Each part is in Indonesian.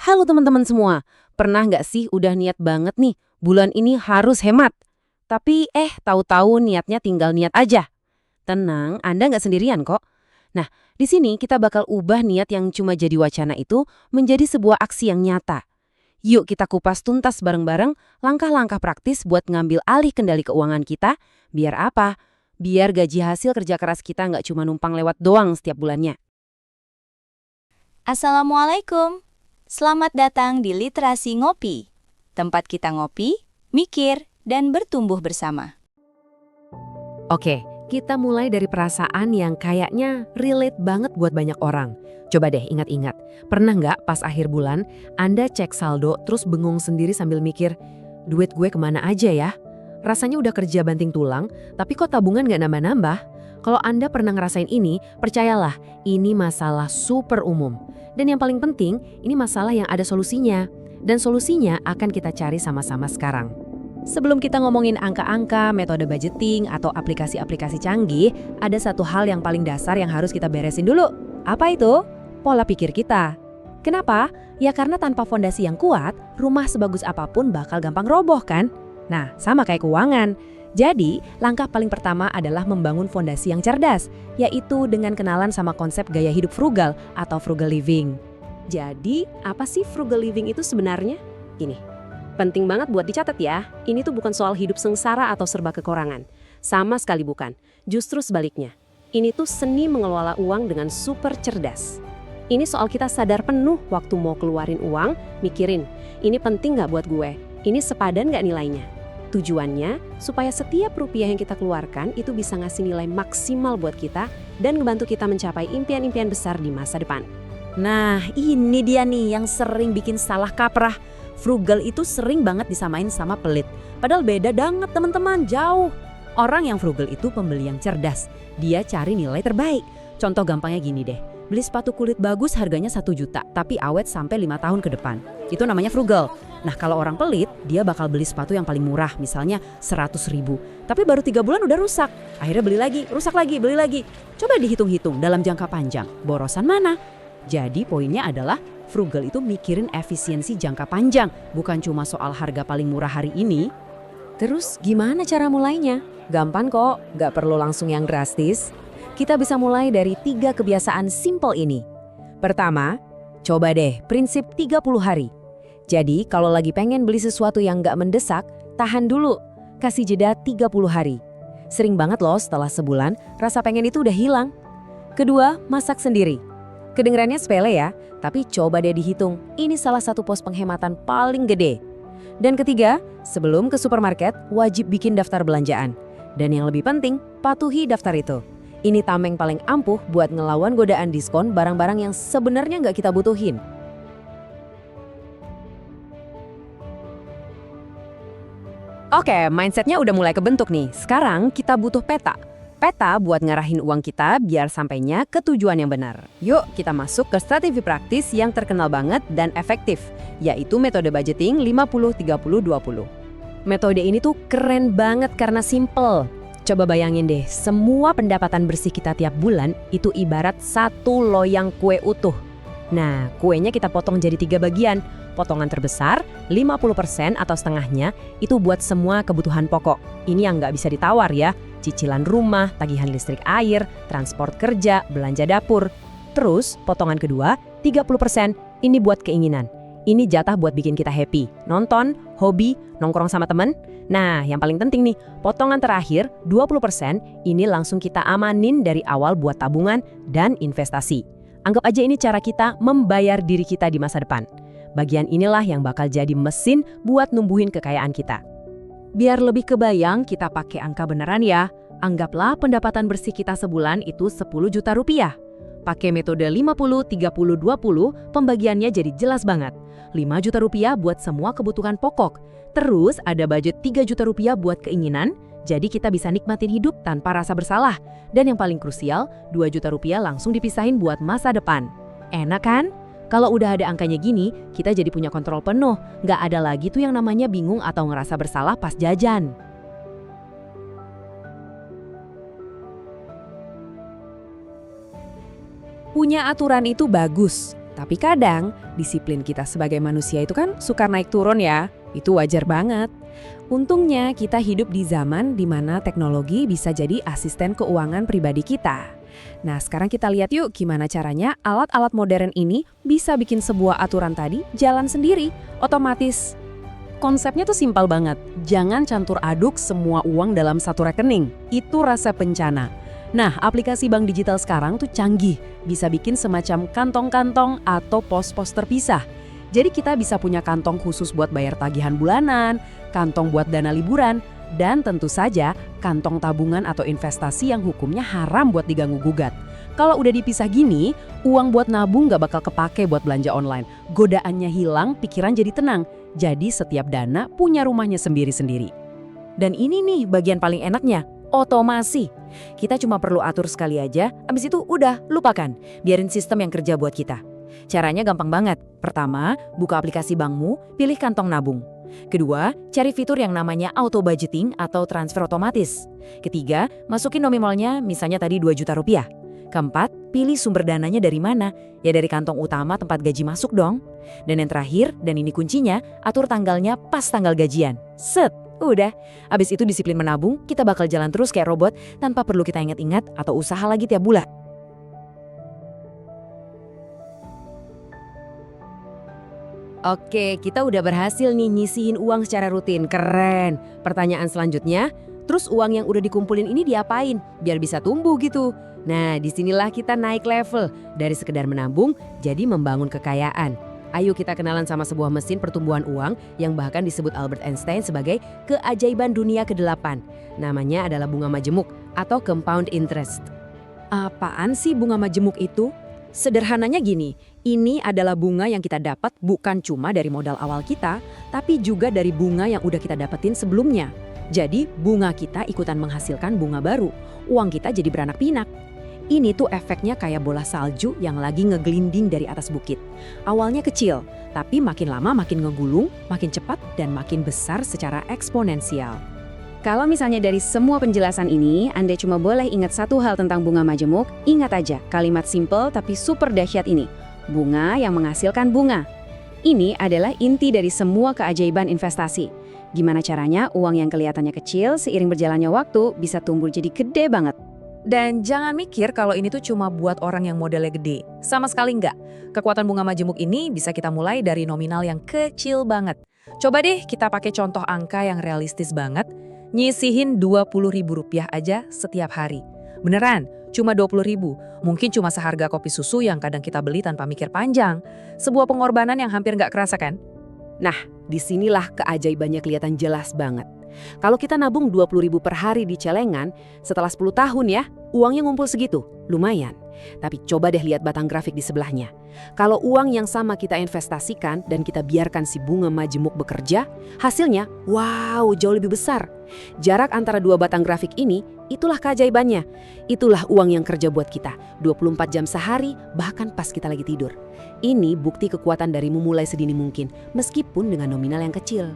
Halo teman-teman semua, pernah nggak sih udah niat banget nih, bulan ini harus hemat. Tapi tahu-tahu niatnya tinggal niat aja. Tenang, Anda nggak sendirian kok. Nah, di sini kita bakal ubah niat yang cuma jadi wacana itu menjadi sebuah aksi yang nyata. Yuk kita kupas tuntas bareng-bareng langkah-langkah praktis buat ngambil alih kendali keuangan kita. Biar apa? Biar gaji hasil kerja keras kita nggak cuma numpang lewat doang setiap bulannya. Assalamualaikum. Selamat datang di Literasi Ngopi. Tempat kita ngopi, mikir, dan bertumbuh bersama. Oke, kita mulai dari perasaan yang kayaknya relate banget buat banyak orang. Coba deh ingat-ingat, pernah nggak pas akhir bulan Anda cek saldo terus bengong sendiri sambil mikir, duit gue kemana aja ya? Rasanya udah kerja banting tulang, tapi kok tabungan nggak nambah-nambah? Kalau Anda pernah ngerasain ini, percayalah, ini masalah super umum. Dan yang paling penting, ini masalah yang ada solusinya. Dan solusinya akan kita cari sama-sama sekarang. Sebelum kita ngomongin angka-angka, metode budgeting, atau aplikasi-aplikasi canggih, ada satu hal yang paling dasar yang harus kita beresin dulu. Apa itu? Pola pikir kita. Kenapa? Ya karena tanpa fondasi yang kuat, rumah sebagus apapun bakal gampang roboh kan? Nah, sama kayak keuangan. Jadi, langkah paling pertama adalah membangun fondasi yang cerdas, yaitu dengan kenalan sama konsep gaya hidup frugal atau frugal living. Jadi, apa sih frugal living itu sebenarnya? Gini, penting banget buat dicatat ya, ini tuh bukan soal hidup sengsara atau serba kekurangan. Sama sekali bukan, justru sebaliknya. Ini tuh seni mengelola uang dengan super cerdas. Ini soal kita sadar penuh waktu mau keluarin uang, mikirin, ini penting nggak buat gue? Ini sepadan nggak nilainya? Tujuannya, supaya setiap rupiah yang kita keluarkan itu bisa ngasih nilai maksimal buat kita dan ngebantu kita mencapai impian-impian besar di masa depan. Nah, ini dia nih yang sering bikin salah kaprah. Frugal itu sering banget disamain sama pelit. Padahal beda banget teman-teman, jauh. Orang yang frugal itu pembeli yang cerdas. Dia cari nilai terbaik. Contoh gampangnya gini deh. Beli sepatu kulit bagus harganya 1 juta, tapi awet sampai 5 tahun ke depan. Itu namanya frugal. Nah kalau orang pelit, dia bakal beli sepatu yang paling murah, misalnya 100.000. Tapi baru 3 bulan udah rusak. Akhirnya beli lagi, rusak lagi, beli lagi. Coba dihitung-hitung dalam jangka panjang, borosan mana? Jadi poinnya adalah frugal itu mikirin efisiensi jangka panjang, bukan cuma soal harga paling murah hari ini. Terus gimana cara mulainya? Gampang kok, gak perlu langsung yang drastis. Kita bisa mulai dari 3 kebiasaan simple ini. Pertama, coba deh prinsip 30 hari. Jadi kalau lagi pengen beli sesuatu yang gak mendesak, tahan dulu, kasih jeda 30 hari. Sering banget loh setelah sebulan, rasa pengen itu udah hilang. Kedua, masak sendiri. Kedengarannya sepele ya, tapi coba deh dihitung, ini salah satu pos penghematan paling gede. Dan ketiga, sebelum ke supermarket, wajib bikin daftar belanjaan. Dan yang lebih penting, patuhi daftar itu. Ini tameng paling ampuh buat ngelawan godaan diskon barang-barang yang sebenarnya nggak kita butuhin. Oke, mindsetnya udah mulai kebentuk nih. Sekarang kita butuh peta. Peta buat ngarahin uang kita biar sampainya ke tujuan yang benar. Yuk kita masuk ke strategi praktis yang terkenal banget dan efektif, yaitu metode budgeting 50-30-20. Metode ini tuh keren banget karena simple. Coba bayangin deh, semua pendapatan bersih kita tiap bulan itu ibarat satu loyang kue utuh. Nah, kuenya kita potong jadi 3 bagian. Potongan terbesar, 50% atau setengahnya, itu buat semua kebutuhan pokok. Ini yang nggak bisa ditawar ya. Cicilan rumah, tagihan listrik air, transport kerja, belanja dapur. Terus, potongan kedua, 30%, ini buat keinginan. Ini jatah buat bikin kita happy, nonton, hobi, nongkrong sama temen. Nah, yang paling penting nih, potongan terakhir 20% ini langsung kita amanin dari awal buat tabungan dan investasi. Anggap aja ini cara kita membayar diri kita di masa depan. Bagian inilah yang bakal jadi mesin buat numbuhin kekayaan kita. Biar lebih kebayang, kita pakai angka beneran ya. Anggaplah pendapatan bersih kita sebulan itu 10 juta rupiah. Pakai metode 50-30-20, pembagiannya jadi jelas banget. 5 juta rupiah buat semua kebutuhan pokok. Terus ada budget 3 juta rupiah buat keinginan, jadi kita bisa nikmatin hidup tanpa rasa bersalah. Dan yang paling krusial, 2 juta rupiah langsung dipisahin buat masa depan. Enak kan? Kalau udah ada angkanya gini, kita jadi punya kontrol penuh. Nggak ada lagi tuh yang namanya bingung atau ngerasa bersalah pas jajan. Punya aturan itu bagus, Tapi kadang, disiplin kita sebagai manusia itu kan suka naik turun ya. Itu wajar banget. Untungnya kita hidup di zaman di mana teknologi bisa jadi asisten keuangan pribadi kita. Nah, sekarang kita lihat yuk gimana caranya alat-alat modern ini bisa bikin sebuah aturan tadi jalan sendiri, otomatis. Konsepnya tuh simpel banget. Jangan campur aduk semua uang dalam satu rekening. Itu rasa bencana. Nah, aplikasi bank digital sekarang tuh canggih. Bisa bikin semacam kantong-kantong atau pos-pos terpisah. Jadi kita bisa punya kantong khusus buat bayar tagihan bulanan, kantong buat dana liburan, dan tentu saja kantong tabungan atau investasi yang hukumnya haram buat diganggu-gugat. Kalau udah dipisah gini, uang buat nabung gak bakal kepake buat belanja online. Godaannya hilang, pikiran jadi tenang. Jadi setiap dana punya rumahnya sendiri-sendiri. Dan ini nih bagian paling enaknya, otomasi. Kita cuma perlu atur sekali aja, abis itu udah lupakan. Biarin sistem yang kerja buat kita. Caranya gampang banget. Pertama, buka aplikasi bankmu, pilih kantong nabung. Kedua, cari fitur yang namanya auto budgeting atau transfer otomatis. Ketiga, masukin nominalnya misalnya tadi 2 juta rupiah. Keempat, pilih sumber dananya dari mana? Ya dari kantong utama tempat gaji masuk dong. Dan yang terakhir, dan ini kuncinya, atur tanggalnya pas tanggal gajian. Set, udah. Abis itu disiplin menabung, kita bakal jalan terus kayak robot tanpa perlu kita ingat-ingat atau usaha lagi tiap bulan. Oke, kita udah berhasil nih nyisihin uang secara rutin. Keren. Pertanyaan selanjutnya, terus uang yang udah dikumpulin ini diapain? Biar bisa tumbuh gitu. Nah, disinilah kita naik level. Dari sekedar menabung, jadi membangun kekayaan. Ayo kita kenalan sama sebuah mesin pertumbuhan uang yang bahkan disebut Albert Einstein sebagai keajaiban dunia ke-8. Namanya adalah bunga majemuk atau compound interest. Apaan sih bunga majemuk itu? Sederhananya gini, ini adalah bunga yang kita dapat bukan cuma dari modal awal kita, tapi juga dari bunga yang udah kita dapetin sebelumnya. Jadi bunga kita ikutan menghasilkan bunga baru, uang kita jadi beranak pinak. Ini tuh efeknya kayak bola salju yang lagi ngegelinding dari atas bukit. Awalnya kecil, tapi makin lama makin ngegulung, makin cepat dan makin besar secara eksponensial. Kalau misalnya dari semua penjelasan ini, Anda cuma boleh ingat satu hal tentang bunga majemuk, ingat aja kalimat simple tapi super dahsyat ini. Bunga yang menghasilkan bunga. Ini adalah inti dari semua keajaiban investasi. Gimana caranya uang yang kelihatannya kecil seiring berjalannya waktu bisa tumbuh jadi gede banget. Dan jangan mikir kalau ini tuh cuma buat orang yang modelnya gede. Sama sekali enggak. Kekuatan bunga majemuk ini bisa kita mulai dari nominal yang kecil banget. Coba deh kita pakai contoh angka yang realistis banget. Nyisihin Rp20.000 aja setiap hari. Beneran, cuma Rp20.000. Mungkin cuma seharga kopi susu yang kadang kita beli tanpa mikir panjang. Sebuah pengorbanan yang hampir nggak kerasa kan? Nah, disinilah keajaibannya kelihatan jelas banget. Kalau kita nabung Rp20.000 per hari di celengan, setelah 10 tahun ya, uangnya ngumpul segitu. Lumayan. Tapi coba deh lihat batang grafik di sebelahnya. Kalau uang yang sama kita investasikan dan kita biarkan si bunga majemuk bekerja, hasilnya wow jauh lebih besar. Jarak antara dua batang grafik ini, itulah keajaibannya. Itulah uang yang kerja buat kita, 24 jam sehari bahkan pas kita lagi tidur. Ini bukti kekuatan dari memulai sedini mungkin, meskipun dengan nominal yang kecil.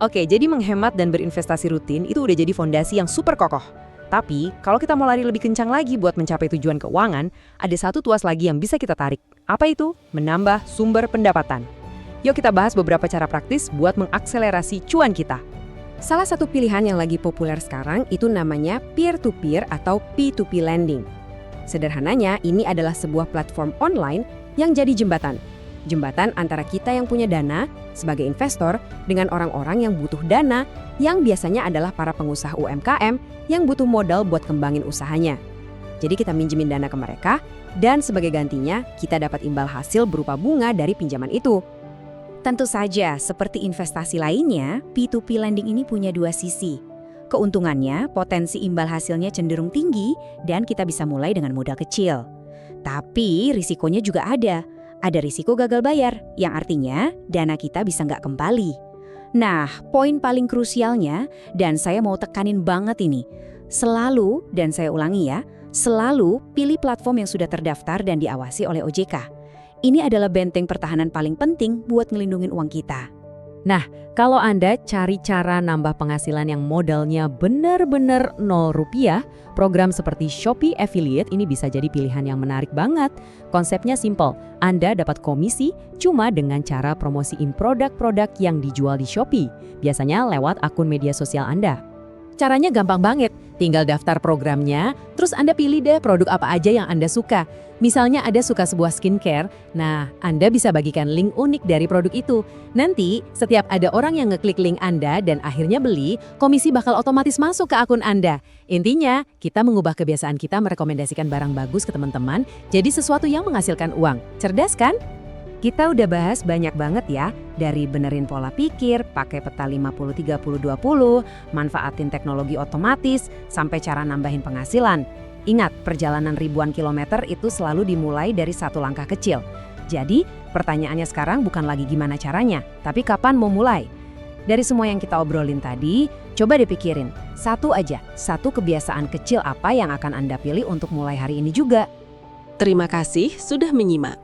Oke, jadi menghemat dan berinvestasi rutin itu udah jadi fondasi yang super kokoh. Tapi, kalau kita mau lari lebih kencang lagi buat mencapai tujuan keuangan, ada satu tuas lagi yang bisa kita tarik. Apa itu? Menambah sumber pendapatan. Yuk kita bahas beberapa cara praktis buat mengakselerasi cuan kita. Salah satu pilihan yang lagi populer sekarang itu namanya peer-to-peer atau P2P lending. Sederhananya, ini adalah sebuah platform online yang jadi jembatan. Jembatan antara kita yang punya dana sebagai investor dengan orang-orang yang butuh dana yang biasanya adalah para pengusaha UMKM yang butuh modal buat kembangin usahanya. Jadi kita minjemin dana ke mereka dan sebagai gantinya kita dapat imbal hasil berupa bunga dari pinjaman itu. Tentu saja, seperti investasi lainnya, P2P lending ini punya dua sisi. Keuntungannya, potensi imbal hasilnya cenderung tinggi dan kita bisa mulai dengan modal kecil. Tapi risikonya juga ada. Ada risiko gagal bayar, yang artinya dana kita bisa nggak kembali. Nah, poin paling krusialnya, dan saya mau tekanin banget ini, selalu, dan saya ulangi ya, selalu pilih platform yang sudah terdaftar dan diawasi oleh OJK. Ini adalah benteng pertahanan paling penting buat ngelindungin uang kita. Nah, kalau Anda cari cara nambah penghasilan yang modalnya benar-benar 0 rupiah, program seperti Shopee Affiliate ini bisa jadi pilihan yang menarik banget. Konsepnya simple, Anda dapat komisi cuma dengan cara promosiin produk-produk yang dijual di Shopee, biasanya lewat akun media sosial Anda. Caranya gampang banget, tinggal daftar programnya, terus Anda pilih deh produk apa aja yang Anda suka. Misalnya Anda suka sebuah skincare, nah Anda bisa bagikan link unik dari produk itu. Nanti setiap ada orang yang ngeklik link Anda dan akhirnya beli, komisi bakal otomatis masuk ke akun Anda. Intinya, kita mengubah kebiasaan kita merekomendasikan barang bagus ke teman-teman jadi sesuatu yang menghasilkan uang. Cerdas kan? Kita udah bahas banyak banget ya, dari benerin pola pikir, pakai peta 50-30-20, manfaatin teknologi otomatis, sampai cara nambahin penghasilan. Ingat, perjalanan ribuan kilometer itu selalu dimulai dari satu langkah kecil. Jadi, pertanyaannya sekarang bukan lagi gimana caranya, tapi kapan mau mulai. Dari semua yang kita obrolin tadi, coba dipikirin, satu kebiasaan kecil apa yang akan Anda pilih untuk mulai hari ini juga. Terima kasih sudah menyimak.